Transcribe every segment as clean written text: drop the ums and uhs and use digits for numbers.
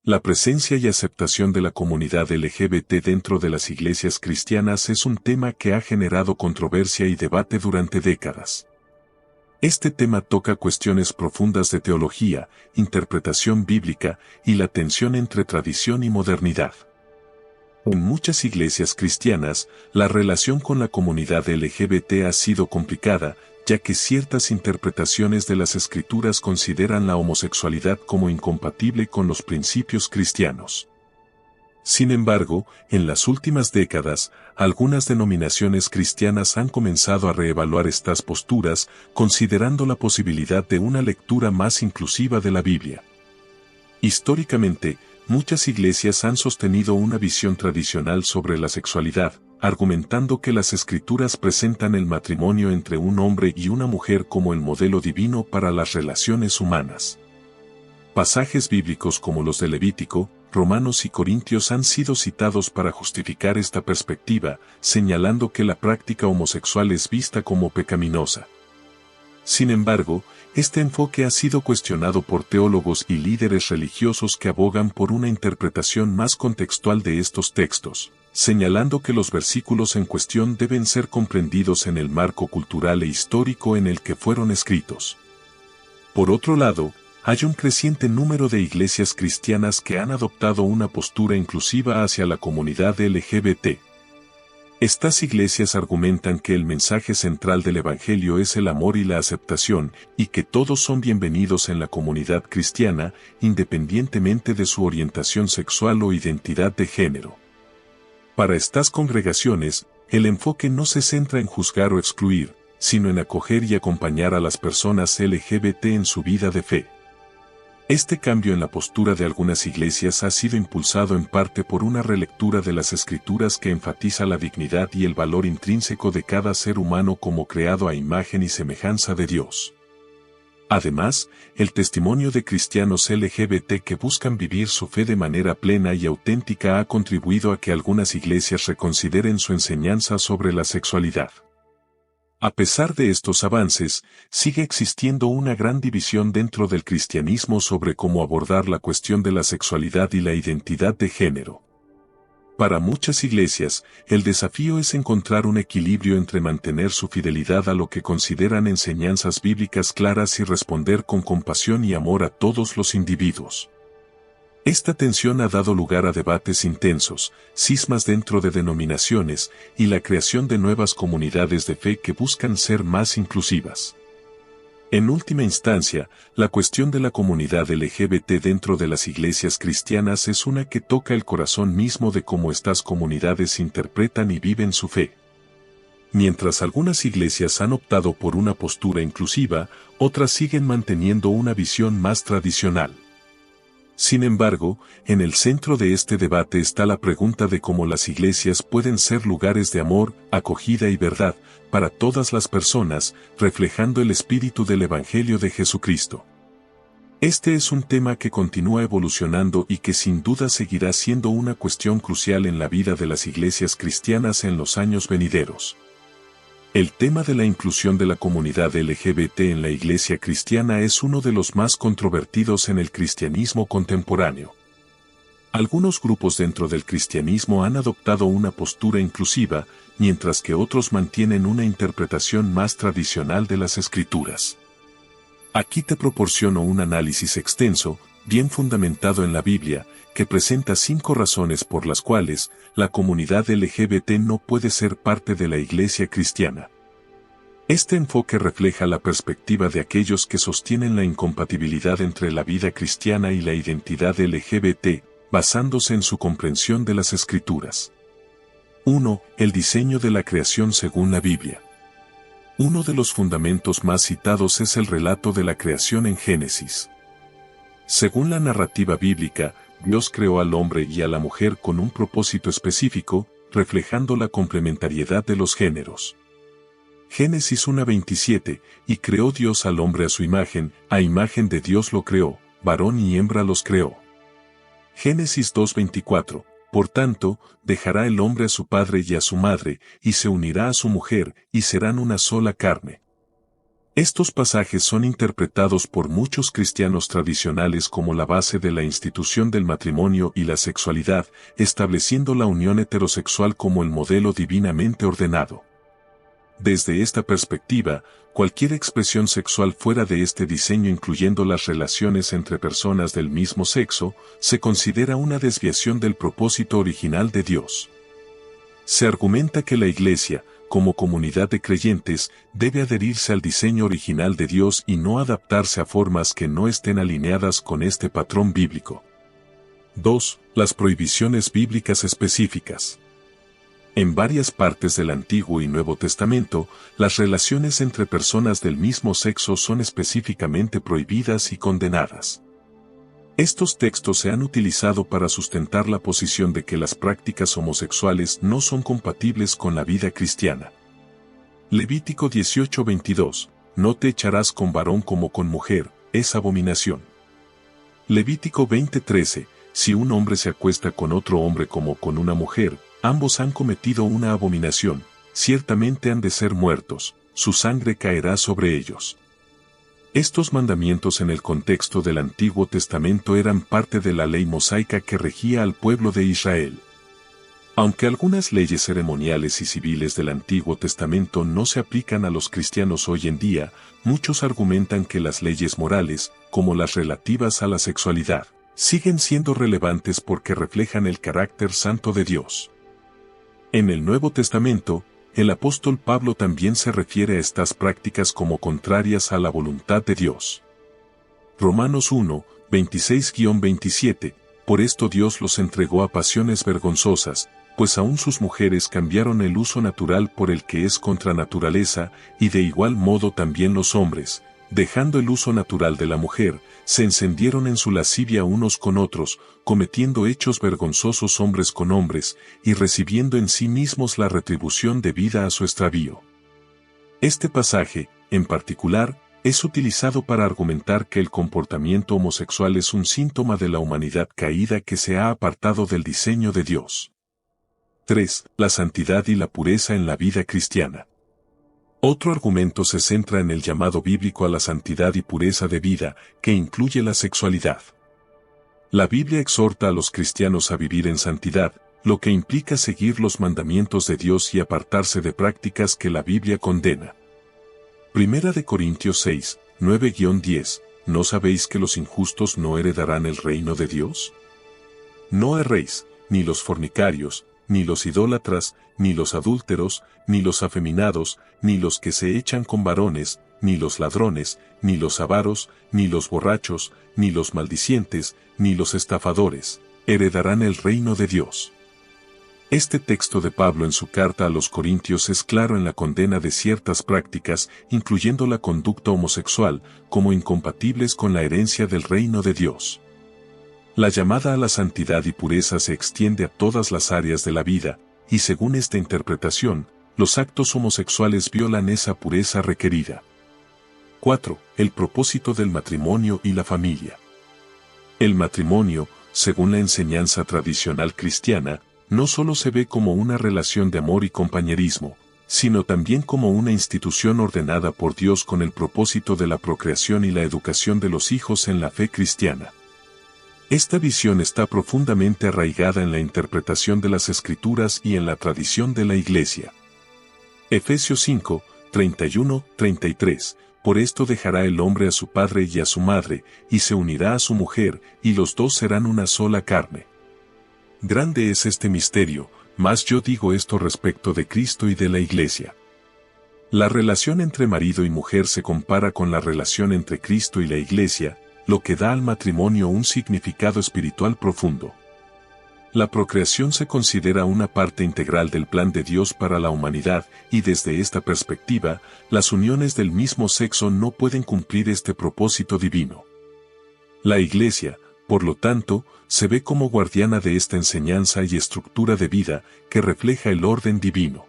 La presencia y aceptación de la comunidad LGBT dentro de las iglesias cristianas es un tema que ha generado controversia y debate durante décadas. Este tema toca cuestiones profundas de teología, interpretación bíblica y la tensión entre tradición y modernidad. En muchas iglesias cristianas, la relación con la comunidad LGBT ha sido complicada, ya que ciertas interpretaciones de las Escrituras consideran la homosexualidad como incompatible con los principios cristianos. Sin embargo, en las últimas décadas, algunas denominaciones cristianas han comenzado a reevaluar estas posturas, considerando la posibilidad de una lectura más inclusiva de la Biblia. Históricamente, muchas iglesias han sostenido una visión tradicional sobre la sexualidad, argumentando que las Escrituras presentan el matrimonio entre un hombre y una mujer como el modelo divino para las relaciones humanas. Pasajes bíblicos como los de Levítico, Romanos y Corintios han sido citados para justificar esta perspectiva, señalando que la práctica homosexual es vista como pecaminosa. Sin embargo, este enfoque ha sido cuestionado por teólogos y líderes religiosos que abogan por una interpretación más contextual de estos textos, señalando que los versículos en cuestión deben ser comprendidos en el marco cultural e histórico en el que fueron escritos. Por otro lado, hay un creciente número de iglesias cristianas que han adoptado una postura inclusiva hacia la comunidad LGBT. Estas iglesias argumentan que el mensaje central del Evangelio es el amor y la aceptación, y que todos son bienvenidos en la comunidad cristiana, independientemente de su orientación sexual o identidad de género. Para estas congregaciones, el enfoque no se centra en juzgar o excluir, sino en acoger y acompañar a las personas LGBT en su vida de fe. Este cambio en la postura de algunas iglesias ha sido impulsado en parte por una relectura de las Escrituras que enfatiza la dignidad y el valor intrínseco de cada ser humano como creado a imagen y semejanza de Dios. Además, el testimonio de cristianos LGBT que buscan vivir su fe de manera plena y auténtica ha contribuido a que algunas iglesias reconsideren su enseñanza sobre la sexualidad. A pesar de estos avances, sigue existiendo una gran división dentro del cristianismo sobre cómo abordar la cuestión de la sexualidad y la identidad de género. Para muchas iglesias, el desafío es encontrar un equilibrio entre mantener su fidelidad a lo que consideran enseñanzas bíblicas claras y responder con compasión y amor a todos los individuos. Esta tensión ha dado lugar a debates intensos, cismas dentro de denominaciones y la creación de nuevas comunidades de fe que buscan ser más inclusivas. En última instancia, la cuestión de la comunidad LGBT dentro de las iglesias cristianas es una que toca el corazón mismo de cómo estas comunidades interpretan y viven su fe. Mientras algunas iglesias han optado por una postura inclusiva, otras siguen manteniendo una visión más tradicional. Sin embargo, en el centro de este debate está la pregunta de cómo las iglesias pueden ser lugares de amor, acogida y verdad, para todas las personas, reflejando el espíritu del Evangelio de Jesucristo. Este es un tema que continúa evolucionando y que sin duda seguirá siendo una cuestión crucial en la vida de las iglesias cristianas en los años venideros. El tema de la inclusión de la comunidad LGBT en la iglesia cristiana es uno de los más controvertidos en el cristianismo contemporáneo. Algunos grupos dentro del cristianismo han adoptado una postura inclusiva, mientras que otros mantienen una interpretación más tradicional de las Escrituras. Aquí te proporciono un análisis extenso, bien fundamentado en la Biblia, que presenta 5 razones por las cuales la comunidad LGBT no puede ser parte de la iglesia cristiana. Este enfoque refleja la perspectiva de aquellos que sostienen la incompatibilidad entre la vida cristiana y la identidad LGBT, basándose en su comprensión de las Escrituras. 1. El diseño de la creación según la Biblia. Uno de los fundamentos más citados es el relato de la creación en Génesis. Según la narrativa bíblica, Dios creó al hombre y a la mujer con un propósito específico, reflejando la complementariedad de los géneros. Génesis 1:27, y creó Dios al hombre a imagen de Dios lo creó, varón y hembra los creó. Génesis 2:24, por tanto, dejará el hombre a su padre y a su madre, y se unirá a su mujer, y serán una sola carne. Estos pasajes son interpretados por muchos cristianos tradicionales como la base de la institución del matrimonio y la sexualidad, estableciendo la unión heterosexual como el modelo divinamente ordenado. Desde esta perspectiva, cualquier expresión sexual fuera de este diseño, incluyendo las relaciones entre personas del mismo sexo, se considera una desviación del propósito original de Dios. Se argumenta que la Iglesia, como comunidad de creyentes, debe adherirse al diseño original de Dios y no adaptarse a formas que no estén alineadas con este patrón bíblico. 2. Las prohibiciones bíblicas específicas. En varias partes del Antiguo y Nuevo Testamento, las relaciones entre personas del mismo sexo son específicamente prohibidas y condenadas. Estos textos se han utilizado para sustentar la posición de que las prácticas homosexuales no son compatibles con la vida cristiana. Levítico 18:22, no te echarás con varón como con mujer, es abominación. Levítico 20:13, si un hombre se acuesta con otro hombre como con una mujer, ambos han cometido una abominación, ciertamente han de ser muertos, su sangre caerá sobre ellos. Estos mandamientos en el contexto del Antiguo Testamento eran parte de la ley mosaica que regía al pueblo de Israel. Aunque algunas leyes ceremoniales y civiles del Antiguo Testamento no se aplican a los cristianos hoy en día, muchos argumentan que las leyes morales, como las relativas a la sexualidad, siguen siendo relevantes porque reflejan el carácter santo de Dios. En el Nuevo Testamento, el apóstol Pablo también se refiere a estas prácticas como contrarias a la voluntad de Dios. Romanos 1, 26-27, por esto Dios los entregó a pasiones vergonzosas, pues aún sus mujeres cambiaron el uso natural por el que es contra naturaleza, y de igual modo también los hombres, dejando el uso natural de la mujer, se encendieron en su lascivia unos con otros, cometiendo hechos vergonzosos hombres con hombres, y recibiendo en sí mismos la retribución debida a su extravío. Este pasaje, en particular, es utilizado para argumentar que el comportamiento homosexual es un síntoma de la humanidad caída que se ha apartado del diseño de Dios. 3. La santidad y la pureza en la vida cristiana. Otro argumento se centra en el llamado bíblico a la santidad y pureza de vida, que incluye la sexualidad. La Biblia exhorta a los cristianos a vivir en santidad, lo que implica seguir los mandamientos de Dios y apartarse de prácticas que la Biblia condena. Primera de Corintios 6, 9-10, ¿no sabéis que los injustos no heredarán el reino de Dios? No erréis, ni los fornicarios, ni los idólatras, ni los adúlteros, ni los afeminados, ni los que se echan con varones, ni los ladrones, ni los avaros, ni los borrachos, ni los maldicientes, ni los estafadores, heredarán el reino de Dios. Este texto de Pablo en su carta a los Corintios es claro en la condena de ciertas prácticas, incluyendo la conducta homosexual, como incompatibles con la herencia del reino de Dios. La llamada a la santidad y pureza se extiende a todas las áreas de la vida, y según esta interpretación, los actos homosexuales violan esa pureza requerida. 4. El propósito del matrimonio y la familia. El matrimonio, según la enseñanza tradicional cristiana, no solo se ve como una relación de amor y compañerismo, sino también como una institución ordenada por Dios con el propósito de la procreación y la educación de los hijos en la fe cristiana. Esta visión está profundamente arraigada en la interpretación de las Escrituras y en la tradición de la Iglesia. Efesios 5, 31-33, por esto dejará el hombre a su padre y a su madre, y se unirá a su mujer, y los dos serán una sola carne. Grande es este misterio, mas yo digo esto respecto de Cristo y de la Iglesia. La relación entre marido y mujer se compara con la relación entre Cristo y la Iglesia, lo que da al matrimonio un significado espiritual profundo. La procreación se considera una parte integral del plan de Dios para la humanidad, y desde esta perspectiva, las uniones del mismo sexo no pueden cumplir este propósito divino. La Iglesia, por lo tanto, se ve como guardiana de esta enseñanza y estructura de vida que refleja el orden divino.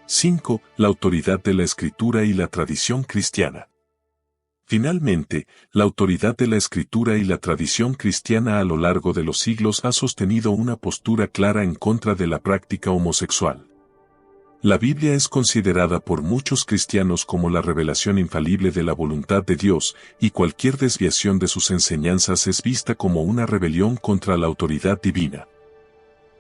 5. La autoridad de la Escritura y la tradición cristiana. Finalmente, la autoridad de la Escritura y la tradición cristiana a lo largo de los siglos ha sostenido una postura clara en contra de la práctica homosexual. La Biblia es considerada por muchos cristianos como la revelación infalible de la voluntad de Dios, y cualquier desviación de sus enseñanzas es vista como una rebelión contra la autoridad divina.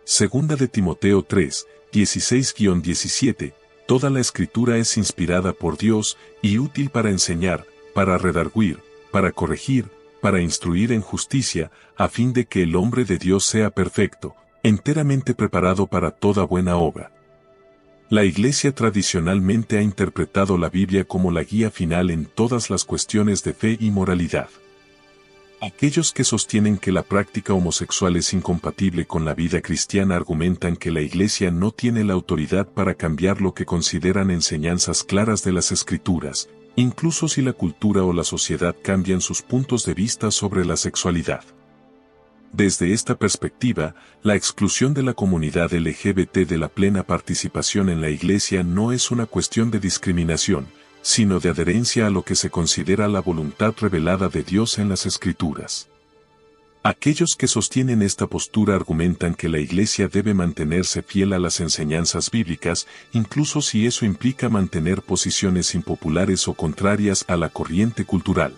Segunda de Timoteo 3, 16-17, toda la Escritura es inspirada por Dios y útil para enseñar, para redarguir, para corregir, para instruir en justicia, a fin de que el hombre de Dios sea perfecto, enteramente preparado para toda buena obra. La Iglesia tradicionalmente ha interpretado la Biblia como la guía final en todas las cuestiones de fe y moralidad. Aquellos que sostienen que la práctica homosexual es incompatible con la vida cristiana argumentan que la Iglesia no tiene la autoridad para cambiar lo que consideran enseñanzas claras de las Escrituras, incluso si la cultura o la sociedad cambian sus puntos de vista sobre la sexualidad. Desde esta perspectiva, la exclusión de la comunidad LGBT de la plena participación en la Iglesia no es una cuestión de discriminación, sino de adherencia a lo que se considera la voluntad revelada de Dios en las Escrituras. Aquellos que sostienen esta postura argumentan que la Iglesia debe mantenerse fiel a las enseñanzas bíblicas, incluso si eso implica mantener posiciones impopulares o contrarias a la corriente cultural.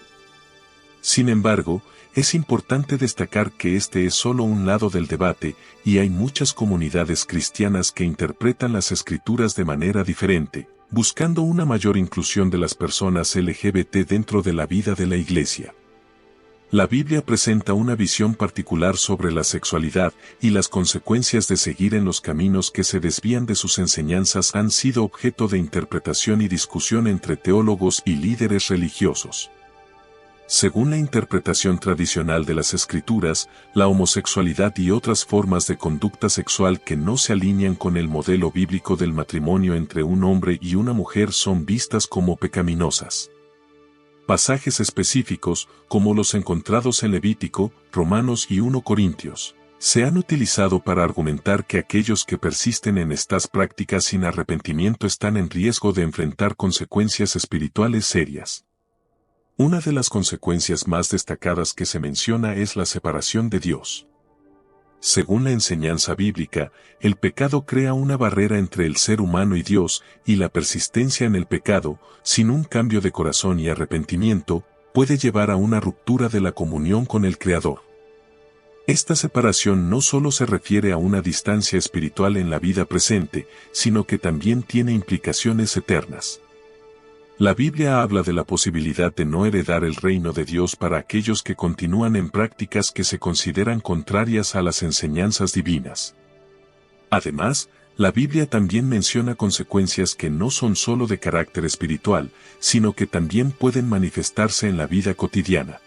Sin embargo, es importante destacar que este es solo un lado del debate, y hay muchas comunidades cristianas que interpretan las Escrituras de manera diferente, buscando una mayor inclusión de las personas LGBT dentro de la vida de la Iglesia. La Biblia presenta una visión particular sobre la sexualidad, y las consecuencias de seguir en los caminos que se desvían de sus enseñanzas han sido objeto de interpretación y discusión entre teólogos y líderes religiosos. Según la interpretación tradicional de las Escrituras, la homosexualidad y otras formas de conducta sexual que no se alinean con el modelo bíblico del matrimonio entre un hombre y una mujer son vistas como pecaminosas. Pasajes específicos, como los encontrados en Levítico, Romanos y 1 Corintios, se han utilizado para argumentar que aquellos que persisten en estas prácticas sin arrepentimiento están en riesgo de enfrentar consecuencias espirituales serias. Una de las consecuencias más destacadas que se menciona es la separación de Dios. Según la enseñanza bíblica, el pecado crea una barrera entre el ser humano y Dios, y la persistencia en el pecado, sin un cambio de corazón y arrepentimiento, puede llevar a una ruptura de la comunión con el Creador. Esta separación no solo se refiere a una distancia espiritual en la vida presente, sino que también tiene implicaciones eternas. La Biblia habla de la posibilidad de no heredar el reino de Dios para aquellos que continúan en prácticas que se consideran contrarias a las enseñanzas divinas. Además, la Biblia también menciona consecuencias que no son solo de carácter espiritual, sino que también pueden manifestarse en la vida cotidiana.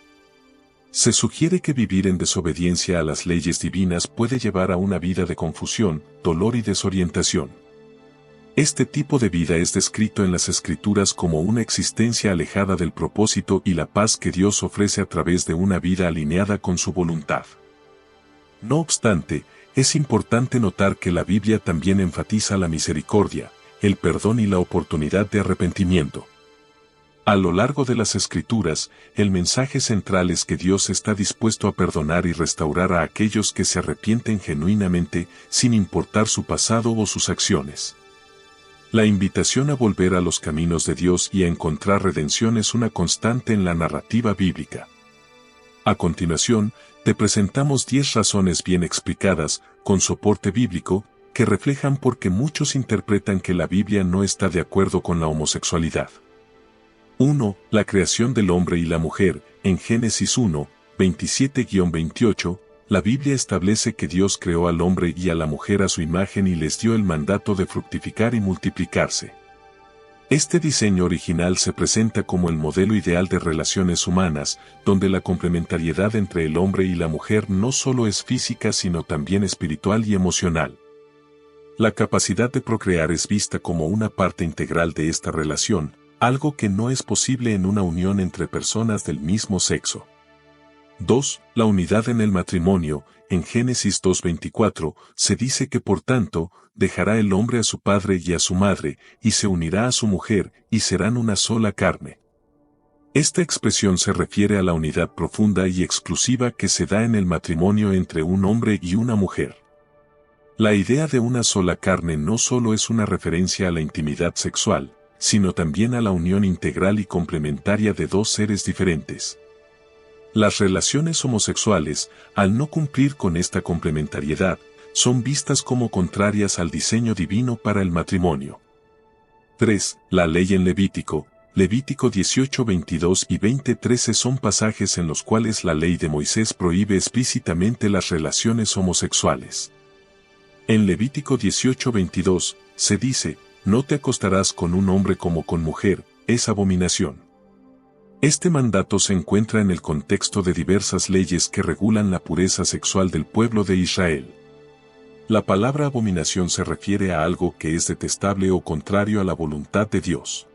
Se sugiere que vivir en desobediencia a las leyes divinas puede llevar a una vida de confusión, dolor y desorientación. Este tipo de vida es descrito en las Escrituras como una existencia alejada del propósito y la paz que Dios ofrece a través de una vida alineada con su voluntad. No obstante, es importante notar que la Biblia también enfatiza la misericordia, el perdón y la oportunidad de arrepentimiento. A lo largo de las Escrituras, el mensaje central es que Dios está dispuesto a perdonar y restaurar a aquellos que se arrepienten genuinamente, sin importar su pasado o sus acciones. La invitación a volver a los caminos de Dios y a encontrar redención es una constante en la narrativa bíblica. A continuación, te presentamos 10 razones bien explicadas, con soporte bíblico, que reflejan por qué muchos interpretan que la Biblia no está de acuerdo con la homosexualidad. 1. La creación del hombre y la mujer. En Génesis 1, 27-28, la Biblia establece que Dios creó al hombre y a la mujer a su imagen y les dio el mandato de fructificar y multiplicarse. Este diseño original se presenta como el modelo ideal de relaciones humanas, donde la complementariedad entre el hombre y la mujer no solo es física sino también espiritual y emocional. La capacidad de procrear es vista como una parte integral de esta relación, algo que no es posible en una unión entre personas del mismo sexo. 2. La unidad en el matrimonio. En Génesis 2:24, se dice que por tanto, dejará el hombre a su padre y a su madre, y se unirá a su mujer, y serán una sola carne. Esta expresión se refiere a la unidad profunda y exclusiva que se da en el matrimonio entre un hombre y una mujer. La idea de una sola carne no solo es una referencia a la intimidad sexual, sino también a la unión integral y complementaria de dos seres diferentes. Las relaciones homosexuales, al no cumplir con esta complementariedad, son vistas como contrarias al diseño divino para el matrimonio. 3. La ley en Levítico 18, 22 y 20:13 son pasajes en los cuales la ley de Moisés prohíbe explícitamente las relaciones homosexuales. En Levítico 18, 22, se dice, no te acostarás con un hombre como con mujer, es abominación. Este mandato se encuentra en el contexto de diversas leyes que regulan la pureza sexual del pueblo de Israel. La palabra abominación se refiere a algo que es detestable o contrario a la voluntad de Dios.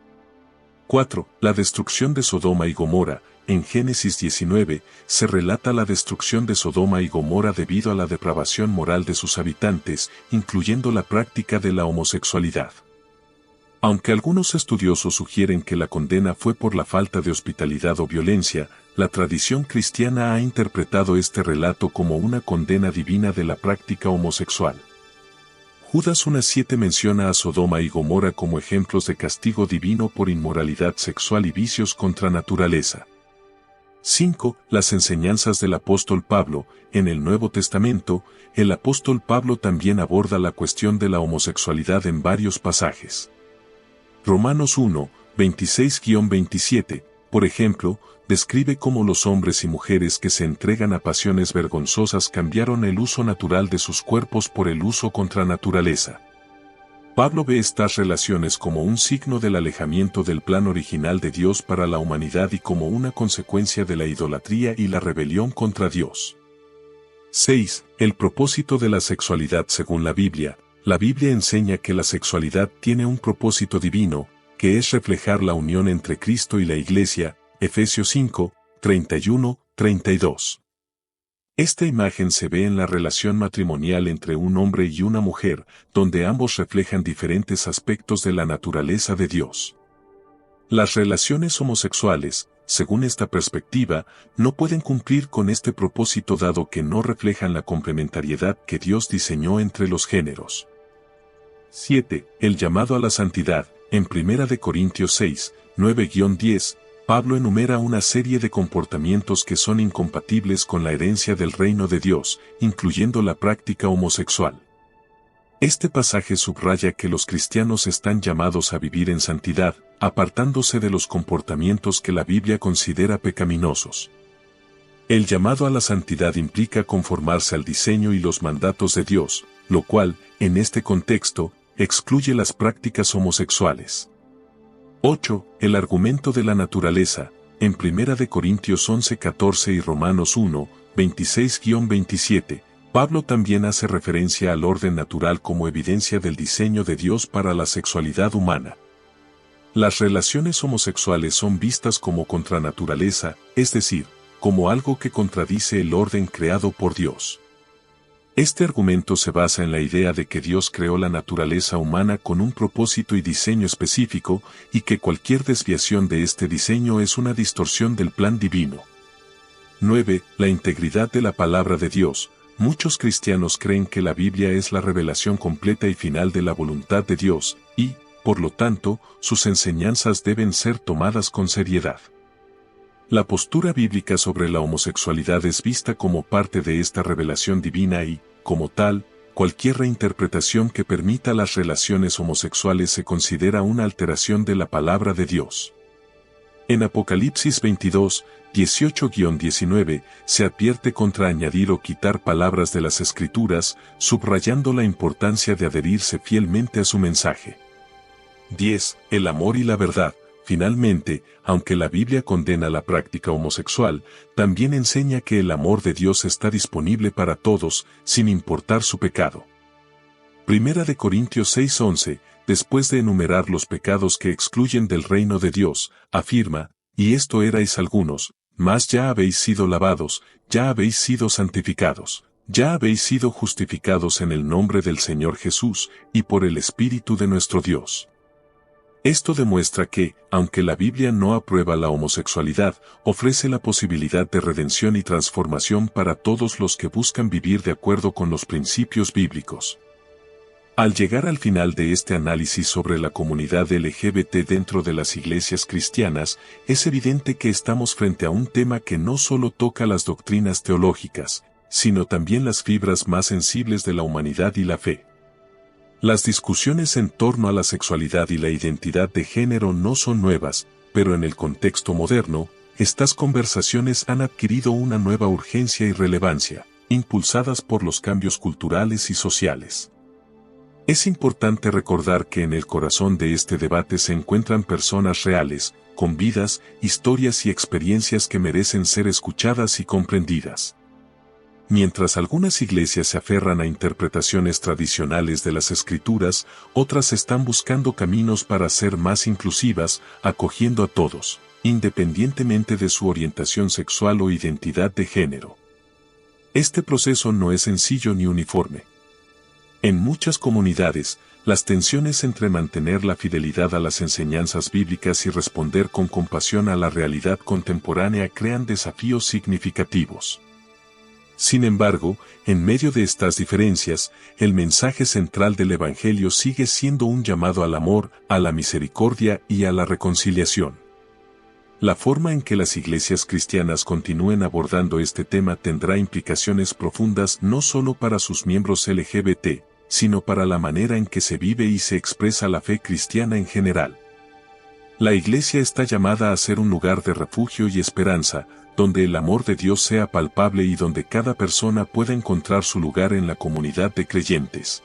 4. La destrucción de Sodoma y Gomorra. En Génesis 19, se relata la destrucción de Sodoma y Gomorra debido a la depravación moral de sus habitantes, incluyendo la práctica de la homosexualidad. Aunque algunos estudiosos sugieren que la condena fue por la falta de hospitalidad o violencia, la tradición cristiana ha interpretado este relato como una condena divina de la práctica homosexual. Judas 1:7 menciona a Sodoma y Gomorra como ejemplos de castigo divino por inmoralidad sexual y vicios contra naturaleza. 5. Las enseñanzas del apóstol Pablo. En el Nuevo Testamento, el apóstol Pablo también aborda la cuestión de la homosexualidad en varios pasajes. Romanos 1, 26-27, por ejemplo, describe cómo los hombres y mujeres que se entregan a pasiones vergonzosas cambiaron el uso natural de sus cuerpos por el uso contra naturaleza. Pablo ve estas relaciones como un signo del alejamiento del plan original de Dios para la humanidad y como una consecuencia de la idolatría y la rebelión contra Dios. 6. El propósito de la sexualidad según la Biblia. La Biblia enseña que la sexualidad tiene un propósito divino, que es reflejar la unión entre Cristo y la Iglesia, Efesios 5, 31-32. Esta imagen se ve en la relación matrimonial entre un hombre y una mujer, donde ambos reflejan diferentes aspectos de la naturaleza de Dios. Las relaciones homosexuales, según esta perspectiva, no pueden cumplir con este propósito dado que no reflejan la complementariedad que Dios diseñó entre los géneros. 7. El llamado a la santidad. En 1 Corintios 6, 9-10, Pablo enumera una serie de comportamientos que son incompatibles con la herencia del reino de Dios, incluyendo la práctica homosexual. Este pasaje subraya que los cristianos están llamados a vivir en santidad, apartándose de los comportamientos que la Biblia considera pecaminosos. El llamado a la santidad implica conformarse al diseño y los mandatos de Dios, lo cual, en este contexto, excluye las prácticas homosexuales. 8. El argumento de la naturaleza. En 1 Corintios 11:14 y Romanos 1, 26-27, Pablo también hace referencia al orden natural como evidencia del diseño de Dios para la sexualidad humana. Las relaciones homosexuales son vistas como contra naturaleza, es decir, como algo que contradice el orden creado por Dios. Este argumento se basa en la idea de que Dios creó la naturaleza humana con un propósito y diseño específico, y que cualquier desviación de este diseño es una distorsión del plan divino. 9. La integridad de la palabra de Dios. Muchos cristianos creen que la Biblia es la revelación completa y final de la voluntad de Dios, y, por lo tanto, sus enseñanzas deben ser tomadas con seriedad. La postura bíblica sobre la homosexualidad es vista como parte de esta revelación divina y, como tal, cualquier reinterpretación que permita las relaciones homosexuales se considera una alteración de la palabra de Dios. En Apocalipsis 22, 18-19, se advierte contra añadir o quitar palabras de las Escrituras, subrayando la importancia de adherirse fielmente a su mensaje. 10. El amor y la verdad. Finalmente, aunque la Biblia condena la práctica homosexual, también enseña que el amor de Dios está disponible para todos, sin importar su pecado. 1 Corintios 6:11, después de enumerar los pecados que excluyen del reino de Dios, afirma, y esto erais algunos, mas ya habéis sido lavados, ya habéis sido santificados, ya habéis sido justificados en el nombre del Señor Jesús, y por el Espíritu de nuestro Dios. Esto demuestra que, aunque la Biblia no aprueba la homosexualidad, ofrece la posibilidad de redención y transformación para todos los que buscan vivir de acuerdo con los principios bíblicos. Al llegar al final de este análisis sobre la comunidad LGBT dentro de las iglesias cristianas, es evidente que estamos frente a un tema que no solo toca las doctrinas teológicas, sino también las fibras más sensibles de la humanidad y la fe. Las discusiones en torno a la sexualidad y la identidad de género no son nuevas, pero en el contexto moderno, estas conversaciones han adquirido una nueva urgencia y relevancia, impulsadas por los cambios culturales y sociales. Es importante recordar que en el corazón de este debate se encuentran personas reales, con vidas, historias y experiencias que merecen ser escuchadas y comprendidas. Mientras algunas iglesias se aferran a interpretaciones tradicionales de las Escrituras, otras están buscando caminos para ser más inclusivas, acogiendo a todos, independientemente de su orientación sexual o identidad de género. Este proceso no es sencillo ni uniforme. En muchas comunidades, las tensiones entre mantener la fidelidad a las enseñanzas bíblicas y responder con compasión a la realidad contemporánea crean desafíos significativos. Sin embargo, en medio de estas diferencias, el mensaje central del Evangelio sigue siendo un llamado al amor, a la misericordia y a la reconciliación. La forma en que las iglesias cristianas continúen abordando este tema tendrá implicaciones profundas no solo para sus miembros LGBT, sino para la manera en que se vive y se expresa la fe cristiana en general. La iglesia está llamada a ser un lugar de refugio y esperanza, donde el amor de Dios sea palpable y donde cada persona pueda encontrar su lugar en la comunidad de creyentes.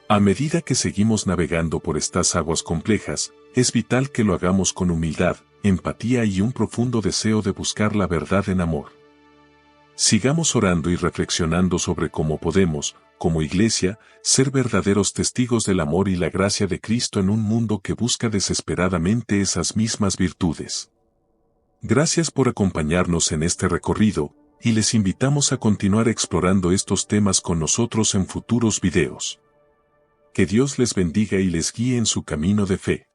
A medida que seguimos navegando por estas aguas complejas, es vital que lo hagamos con humildad, empatía y un profundo deseo de buscar la verdad en amor. Sigamos orando y reflexionando sobre cómo podemos, como iglesia, ser verdaderos testigos del amor y la gracia de Cristo en un mundo que busca desesperadamente esas mismas virtudes. Gracias por acompañarnos en este recorrido, y les invitamos a continuar explorando estos temas con nosotros en futuros videos. Que Dios les bendiga y les guíe en su camino de fe.